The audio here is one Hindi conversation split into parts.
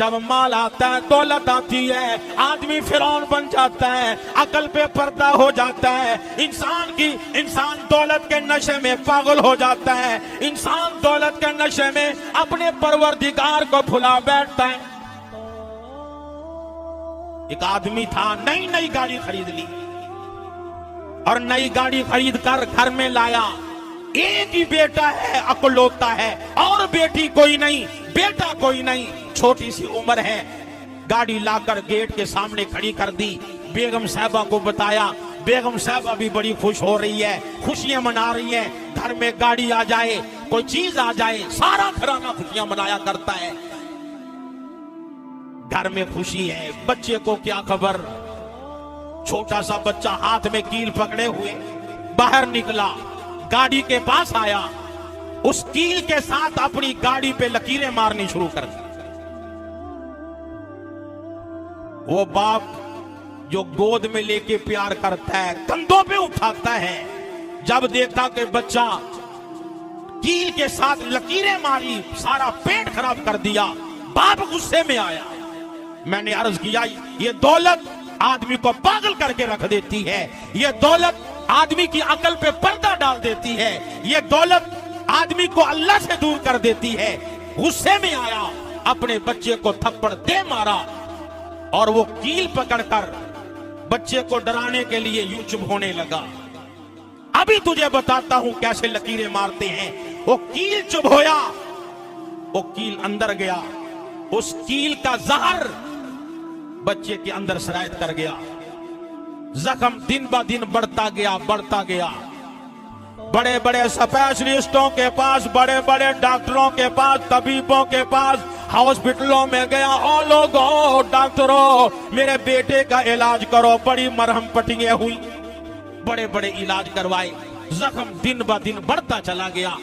जब माल आता है, दौलत आती है, आदमी फिरौन बन जाता है, अकल पे पर्दा हो जाता है। इंसान दौलत के नशे में पागल हो जाता है। इंसान दौलत के नशे में अपने परवरदिगार को भुला बैठता है। एक आदमी था, नई नई गाड़ी खरीद ली और नई गाड़ी खरीद कर घर में लाया। एक ही बेटा है, अकलौता है, और बेटी कोई नहीं, बेटा कोई नहीं, छोटी सी उम्र है। गाड़ी लाकर गेट के सामने खड़ी कर दी। बेगम साहबा को बताया। बेगम साहबा भी बड़ी खुश हो रही है, खुशियां मना रही है। घर में गाड़ी आ जाए, कोई चीज आ जाए, सारा घराना खुशियां मनाया करता है। घर में खुशी है। बच्चे को क्या खबर, छोटा सा बच्चा हाथ में कील पकड़े हुए बाहर निकला, गाड़ी के पास आया, उस कील के साथ अपनी गाड़ी पे लकीरें मारनी शुरू कर दी। वो बाप जो गोद में लेके प्यार करता है, कंधों पे उठाता है, जब देखा कि बच्चा कील के साथ लकीरें मारी, सारा पेट खराब कर दिया, बाप गुस्से में आया। मैंने अर्ज किया, ये दौलत आदमी को पागल करके रख देती है, ये दौलत आदमी की अकल पे पर्दा डाल देती है, ये दौलत आदमी को अल्लाह से दूर कर देती है। गुस्से में आया, अपने बच्चे को थप्पड़ दे मारा और वो कील पकड़कर बच्चे को डराने के लिए यूं चुप होने लगा। अभी तुझे बताता हूं कैसे लकीरें मारते हैं। वो कील चुप होया, वो कील अंदर गया, उस कील का जहर बच्चे के अंदर सरायत कर गया। जख्म दिन ब दिन बढ़ता गया। बड़े बड़े स्पेशलिस्टों के पास, बड़े बड़े डॉक्टरों के पास, तबीबों के पास, हॉस्पिटलों में गया। ओ लोगों, डॉक्टरों, मेरे बेटे का इलाज करो। बड़ी मरहम पट्टियां हुई, बड़े बड़े इलाज करवाए। जख्म दिन ब दिन बढ़ता चला गया।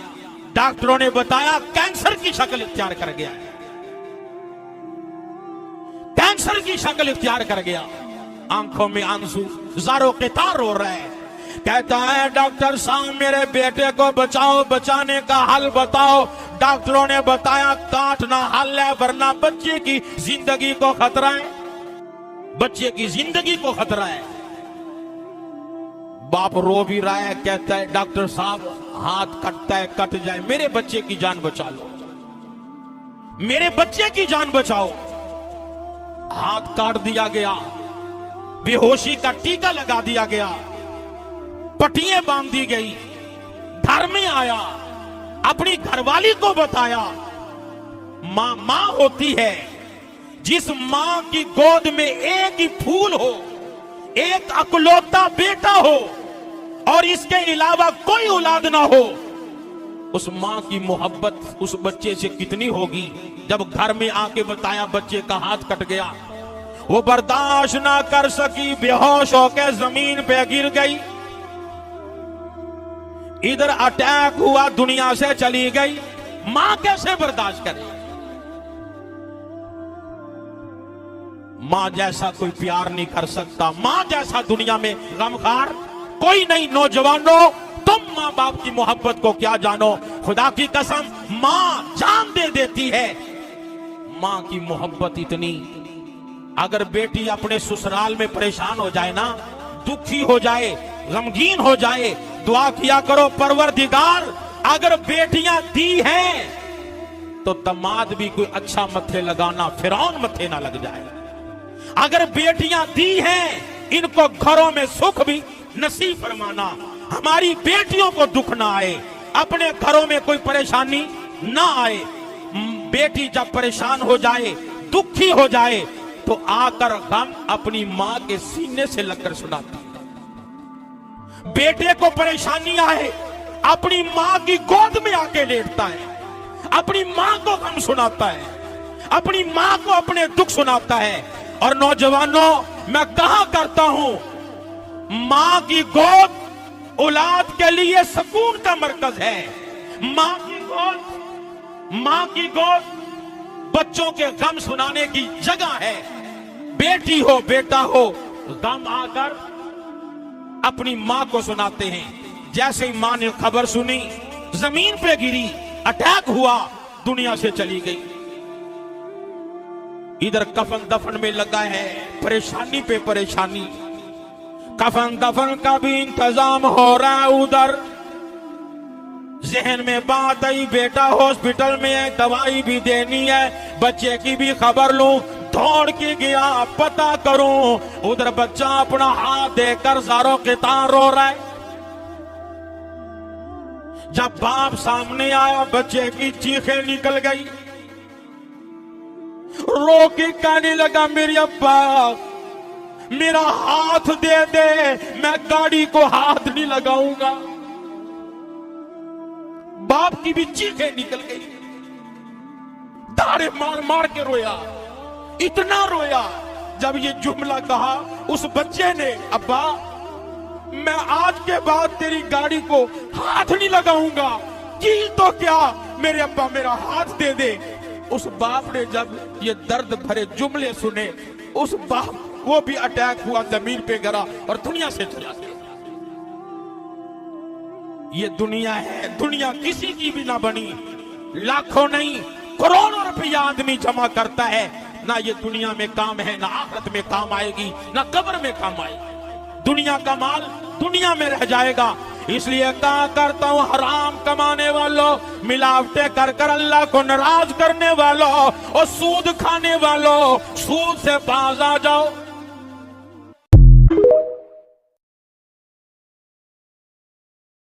डॉक्टरों ने बताया कैंसर की शक्ल इख्तियार कर गया, कैंसर की शक्ल इख्तियार कर गया। आंखों में आंसू, ज़ारो के तार रो रहे हैं। कहता है, डॉक्टर साहब मेरे बेटे को बचाओ, बचाने का हल बताओ। डॉक्टरों ने बताया काटना हल है, वरना बच्चे की जिंदगी को खतरा है, बच्चे की जिंदगी को खतरा है। बाप रो भी रहा है, कहता है डॉक्टर साहब हाथ कटता है, कट जाए, मेरे बच्चे की जान बचा लो, मेरे बच्चे की जान बचाओ। हाथ काट दिया गया, बेहोशी का टीका लगा दिया गया, पट्टियां बांध दी गई। घर में आया, अपनी घरवाली को बताया। मां होती है, जिस मां की गोद में एक ही फूल हो, एक अकलौता बेटा हो और इसके अलावा कोई औलाद ना हो, उस मां की मोहब्बत उस बच्चे से कितनी होगी। जब घर में आके बताया बच्चे का हाथ कट गया, वो बर्दाश्त ना कर सकी, बेहोश होकर जमीन पे गिर गई। इधर अटैक हुआ, दुनिया से चली गई। मां कैसे बर्दाश्त करे। मां जैसा कोई प्यार नहीं कर सकता, मां जैसा दुनिया में गमखार कोई नहीं। नौजवानों, तुम माँ बाप की मोहब्बत को क्या जानो। खुदा की कसम, माँ जान दे देती है। माँ की मोहब्बत इतनी, अगर बेटी अपने ससुराल में परेशान हो जाए ना, दुखी हो जाए, गमगीन हो जाए, दुआ किया करो, परवरदिगार अगर बेटियां दी हैं तो दामाद भी कोई अच्छा मत्थे लगाना, फिरौन मत्थे ना लग जाए। अगर बेटियां दी हैं, इनको घरों में सुख भी नसीब फरमाना, हमारी बेटियों को दुख ना आए, अपने घरों में कोई परेशानी ना आए। बेटी जब परेशान हो जाए, दुखी हो जाए, तो आकर हम अपनी मां के सीने से लगकर सुनाते हैं। बेटे को परेशानी आए, अपनी मां की गोद में आके लेटता है, अपनी मां को गम सुनाता है, अपनी मां को अपने दुख सुनाता है। और नौजवानों, मैं कहा करता हूं, मां की गोद औलाद के लिए सुकून का मरकज है। मां की गोद बच्चों के गम सुनाने की जगह है। बेटी हो बेटा हो, गम आकर अपनी मां को सुनाते हैं। जैसे ही मां ने खबर सुनी, जमीन पे गिरी, अटैक हुआ, दुनिया से चली गई। इधर कफन दफन में लगा है, परेशानी पे परेशानी। कफन दफन का भी इंतजाम हो रहा है उधर। जहन में बात आई, बेटा हॉस्पिटल में है, दवाई भी देनी है, बच्चे की भी खबर लूं। दौड़ के गया, पता करूं। उधर बच्चा अपना हाथ देकर जारों के तार रो रहा है। जब बाप सामने आया, बच्चे की चीखें निकल गई। रो के कहने लगा, मेरे अब्बा मेरा हाथ दे दे, मैं गाड़ी को हाथ नहीं लगाऊंगा। बाप की भी चीखें निकल गई, तारे मार मार के रोया, इतना रोया। जब ये जुमला कहा उस बच्चे ने, अब्बा मैं आज के बाद तेरी गाड़ी को हाथ नहीं लगाऊंगा, कील तो क्या, मेरे अब्बा मेरा हाथ दे दे। उस बाप ने जब ये दर्द भरे जुमले सुने, उस बाप वो भी अटैक हुआ, जमीन पे गिरा और दुनिया से चला गया। ये दुनिया है, दुनिया किसी की भी ना बनी। लाखों नहीं करोड़ों रुपया आदमी जमा करता है, ना ये दुनिया में काम है, ना आखिरत में काम आएगी, ना कब्र में काम आएगी। दुनिया का माल दुनिया में रह जाएगा। इसलिए कहा करता हूं, हराम कमाने वालों, मिलावटें कर कर अल्लाह को नाराज करने वालों और सूद खाने वालों, सूद से बाज आ जाओ।